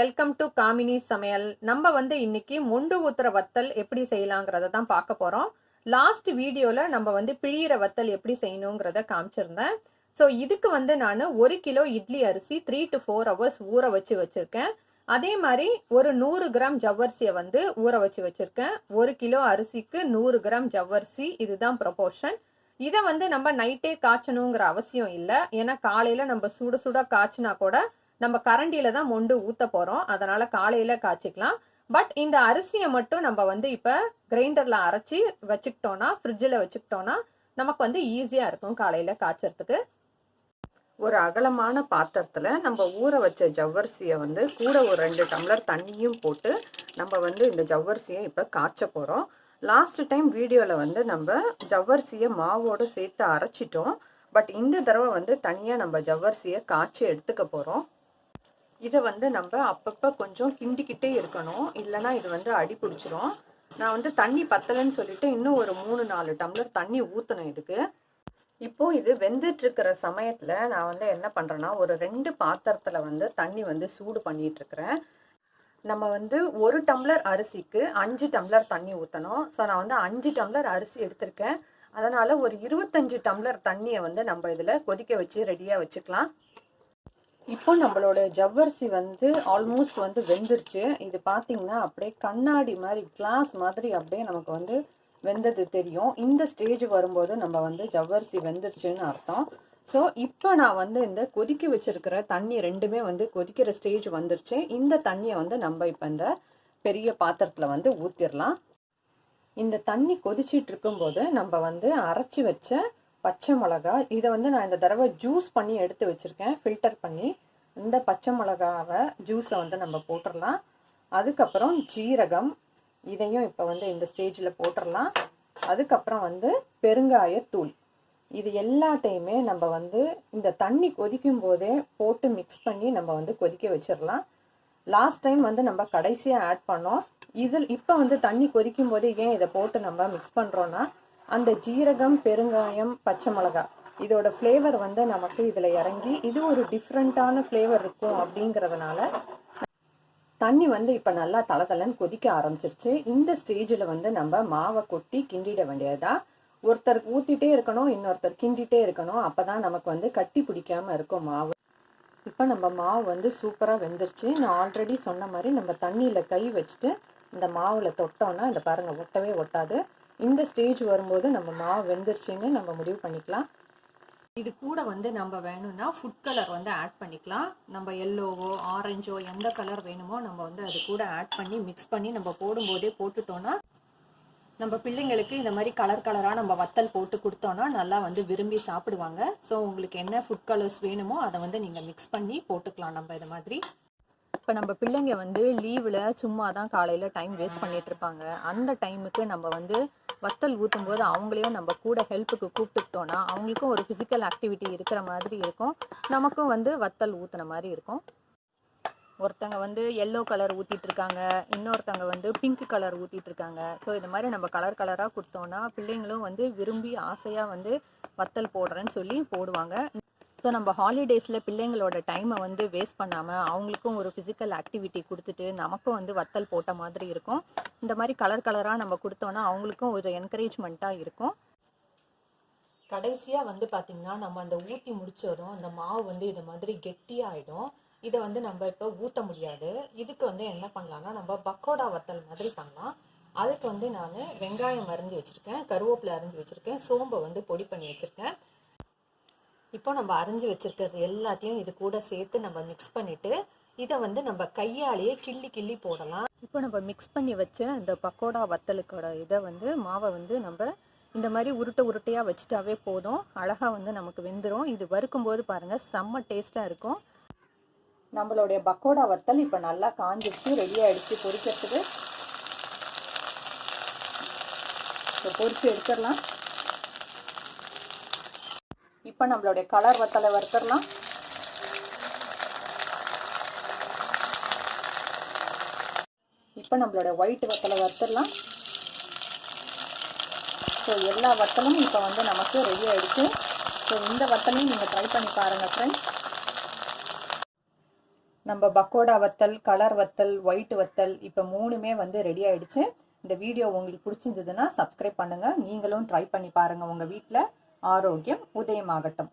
Welcome to Gamini சமையல். நம்ம இன்னைக்கு மொண்டு ஊத்துற வத்தல் எப்படி செய்யலாங்கிறத தான் பார்க்க போறோம். லாஸ்ட் வீடியோல நம்ம பிழியிற வத்தல் எப்படி செய்யணுங்கிறத காமிச்சிருந்தேன். ஸோ இதுக்கு நான் 1 கிலோ இட்லி அரிசி 3 to 4 hours ஊற வச்சிருக்கேன். அதே மாதிரி ஒரு 100 கிராம் ஜவ்வரிசியை ஊற வச்சிருக்கேன். 1 கிலோ அரிசிக்கு 100 கிராம் ஜவ்வரிசி, இதுதான் ப்ரொபோர்ஷன். இதை நம்ம நைட்டே காய்ச்சணுங்கிற அவசியம் இல்லை. ஏன்னா காலையில நம்ம சுட சுட காய்ச்சினா கூட நம்ம கரண்டியில தான் மொண்டு ஊத்த போறோம். அதனால காலையில காய்ச்சிக்கலாம். பட் இந்த அரிசியை மட்டும் நம்ம இப்ப கிரைண்டர்ல அரைச்சி வச்சுக்கிட்டோம்னா, ஃப்ரிட்ஜில் வச்சுக்கிட்டோம்னா நமக்கு ஈஸியா இருக்கும் காலையில காய்ச்சறதுக்கு. ஒரு அகலமான பாத்திரத்துல நம்ம ஊற வச்ச ஜவ்வரிசியை கூட ஒரு 2 டம்ளர் தண்ணியும் போட்டு நம்ம இந்த ஜவ்வரிசியை இப்ப காய்ச்ச போறோம். லாஸ்ட் டைம் வீடியோல நம்ம ஜவ்வரிசியை மாவோட சேர்த்து அரைச்சிட்டோம். பட் இந்த தடவை தனியா நம்ம ஜவ்வரிசியை காய்ச்சி எடுத்துக்க போறோம். இதை நம்ம அப்பப்போ கொஞ்சம் கிண்டிக்கிட்டே இருக்கணும், இல்லைனா இது அடி பிடிச்சிரும். நான் தண்ணி பத்தலைன்னு சொல்லிட்டு இன்னும் ஒரு 3-4 டம்ளர் தண்ணி ஊற்றணும் இதுக்கு. இப்போ இது வெந்துட்டு இருக்கிற சமயத்தில் நான் என்ன பண்ணுறேன்னா, ஒரு 2 பாத்திரத்தில் தண்ணி சூடு பண்ணிட்டு இருக்கிறேன். நம்ம 1 டம்ளர் அரிசிக்கு 5 டம்ளர் தண்ணி ஊற்றணும். ஸோ நான் 5 டம்ளர் அரிசி எடுத்திருக்கேன். அதனால் ஒரு 25 டம்ளர் தண்ணியை நம்ம இதில் கொதிக்க வச்சு ரெடியாக வச்சுக்கலாம். இப்போ நம்மளோட ஜவ்வரிசி ஆல்மோஸ்ட் வெந்துருச்சு. இது பார்த்தீங்கன்னா அப்படியே கண்ணாடி மாதிரி, கிளாஸ் மாதிரி அப்படியே நமக்கு வெந்தது தெரியும். இந்த ஸ்டேஜ் வரும்போது நம்ம ஜவ்வரிசி வெந்துருச்சுன்னு அர்த்தம். ஸோ இப்போ நான் இந்த கொதிக்க வச்சிருக்கிற தண்ணி ரெண்டுமே கொதிக்கிற ஸ்டேஜ் வந்துருச்சு. இந்த தண்ணியை நம்ம இப்போ இந்த பெரிய பாத்திரத்தில் ஊற்றிடலாம். இந்த தண்ணி கொதிச்சிட்டு இருக்கும்போது நம்ம அரைச்சி வச்ச பச்சை மிளகா, இதை நான் இந்த தடவை ஜூஸ் பண்ணி எடுத்து வச்சிருக்கேன், ஃபில்டர் பண்ணி. இந்த பச்சை மிளகாவை ஜூஸை நம்ம போட்டுடலாம். அதுக்கப்புறம் ஜீரகம், இதையும் இப்போ இந்த ஸ்டேஜில் போட்டுடலாம். அதுக்கப்புறம் பெருங்காயத்தூள், இது எல்லாத்தையுமே நம்ம இந்த தண்ணி கொதிக்கும் போதே போட்டு மிக்ஸ் பண்ணி நம்ம கொதிக்க வச்சிடலாம். லாஸ்ட் டைம் நம்ம கடைசியாக ஆட் பண்ணோம். இதில் இப்போ தண்ணி கொதிக்கும் போதே ஏன் இதை போட்டு நம்ம மிக்ஸ் பண்ணுறோன்னா, அந்த ஜீரகம், பெருங்காயம், பச்சை மிளகா இதோட ஃப்ளேவர் நமக்கு இதில் இறங்கி இது ஒரு டிஃப்ரெண்ட்டான ஃப்ளேவர் இருக்கும். அப்படிங்கிறதுனால தண்ணி இப்போ நல்லா தளதளன்னு கொதிக்க ஆரம்பிச்சிருச்சு. இந்த ஸ்டேஜில் நம்ம மாவை கொட்டி கிண்டிட வேண்டியதா. ஒருத்தர் ஊற்றிட்டே இருக்கணும், இன்னொருத்தர் கிண்டிகிட்டே இருக்கணும். அப்போ தான் நமக்கு கட்டி பிடிக்காமல் இருக்கும் மாவு. இப்போ நம்ம மாவு சூப்பராக வெந்துருச்சு. நான் ஆல்ரெடி சொன்ன மாதிரி நம்ம தண்ணியில் கை வச்சுட்டு இந்த மாவில் தொட்டோன்னா இந்த பாருங்கள், ஒட்டவே ஒட்டாது. இந்த ஸ்டேஜ் வரும்போது நம்ம மாவு வெந்துருச்சுன்னு நம்ம முடிவு பண்ணிக்கலாம். இது கூட நம்ம வேணும்னா ஃபுட் கலர் ஆட் பண்ணிக்கலாம். நம்ம எல்லோவோ ஆரஞ்சோ எந்த கலர் வேணுமோ நம்ம அது கூட ஆட் பண்ணி மிக்ஸ் பண்ணி நம்ம போடும்போதே போட்டுட்டோன்னா, நம்ம பிள்ளைங்களுக்கு இந்த மாதிரி கலர் கலராக நம்ம வத்தல் போட்டு கொடுத்தோன்னா நல்லா விரும்பி சாப்பிடுவாங்க. ஸோ உங்களுக்கு என்ன ஃபுட் கலர்ஸ் வேணுமோ அதை நீங்கள் மிக்ஸ் பண்ணி போட்டுக்கலாம் நம்ம இது மாதிரி. இப்போ நம்ம பிள்ளைங்க லீவில் சும்மா தான் காலையில் டைம் வேஸ்ட் பண்ணிட்டு இருப்பாங்க. அந்த டைமுக்கு நம்ம வத்தல் ஊற்றும் போது அவங்களையும் நம்ம கூட ஹெல்ப்புக்கு கூப்பிட்டுக்கிட்டோன்னா அவங்களுக்கும் ஒரு ஃபிசிக்கல் ஆக்டிவிட்டி இருக்கிற மாதிரி இருக்கும், நமக்கும் வத்தல் ஊற்றுன மாதிரி இருக்கும். ஒருத்தங்க எல்லோ கலர் ஊற்றிட்டு இருக்காங்க, இன்னொருத்தங்க பிங்க் கலர் ஊற்றிட்டு இருக்காங்க. ஸோ இது மாதிரி நம்ம கலர் கலராக கொடுத்தோன்னா பிள்ளைங்களும் விரும்பி ஆசையாக வத்தல் போடுறேன்னு சொல்லி போடுவாங்க. ஸோ நம்ம ஹாலிடேஸில் பிள்ளைங்களோட டைமை வேஸ்ட் பண்ணாமல் அவங்களுக்கும் ஒரு ஃபிசிக்கல் ஆக்டிவிட்டி கொடுத்துட்டு நமக்கும் வத்தல் போட்ட மாதிரி இருக்கும். இந்த மாதிரி கலர் கலராக நம்ம கொடுத்தோன்னா அவங்களுக்கும் ஒரு என்கரேஜ்மெண்ட்டாக இருக்கும். கடைசியாக பார்த்திங்கன்னா நம்ம அந்த ஊற்றி முடிச்சதும் அந்த மாவு இது மாதிரி கெட்டியாகிடும். இதை நம்ம இப்போ ஊற்ற முடியாது. இதுக்கு என்ன பண்ணலான்னா, நம்ம பக்கோடா வத்தல் மாதிரி பண்ணலாம். அதுக்கு நான் வெங்காயம் அரிஞ்சு வச்சுருக்கேன், கருவேப்பிலை அரிஞ்சு வச்சுருக்கேன், சோம்பை பொடி பண்ணி வச்சுருக்கேன். இப்போ நம்ம அரைஞ்சி வச்சிருக்கிறது எல்லாத்தையும் இது கூட சேர்த்து நம்ம மிக்ஸ் பண்ணிவிட்டு இதை நம்ம கையாலேயே கிள்ளி கிள்ளி போடலாம். இப்போ நம்ம மிக்ஸ் பண்ணி வச்ச இந்த பக்கோடா வத்தலுக்கோட இதை மாவை நம்ம இந்த மாதிரி உருட்டையாக வச்சுட்டாவே போதும். அழகாக நமக்கு வெந்துடும். இது வறுக்கும்போது பாருங்கள் செம்ம டேஸ்ட்டாக இருக்கும். நம்மளுடைய பக்கோடா வத்தல் இப்போ நல்லா காஞ்சிச்சு, ரெடியாகிடுச்சு பொரிக்கிறதுக்கு. இப்போ பொரிச்சு எடுத்துடலாம். இப்போ நம்மளுடைய கலர் வத்தலை வறுத்துடலாம். இப்போ நம்மளுடைய ஒயிட் வத்தலை வறுத்துடலாம். ஸோ எல்லா வத்தலும் இப்போ நமக்கு ரெடி ஆகிடுச்சு. ஸோ இந்த வத்தலையும் நீங்கள் ட்ரை பண்ணி பாருங்கள் ஃப்ரெண்ட்ஸ். நம்ம பக்கோடா வத்தல், கலர் வத்தல், ஒயிட் வத்தல் இப்போ 3மே வந்து ரெடி ஆயிடுச்சு. இந்த வீடியோ உங்களுக்கு பிடிச்சிருந்ததுன்னா சப்ஸ்கிரைப் பண்ணுங்க. நீங்களும் ட்ரை பண்ணி பாருங்க உங்க வீட்டில். ஆரோக்கியம் உதயமாகட்டும்.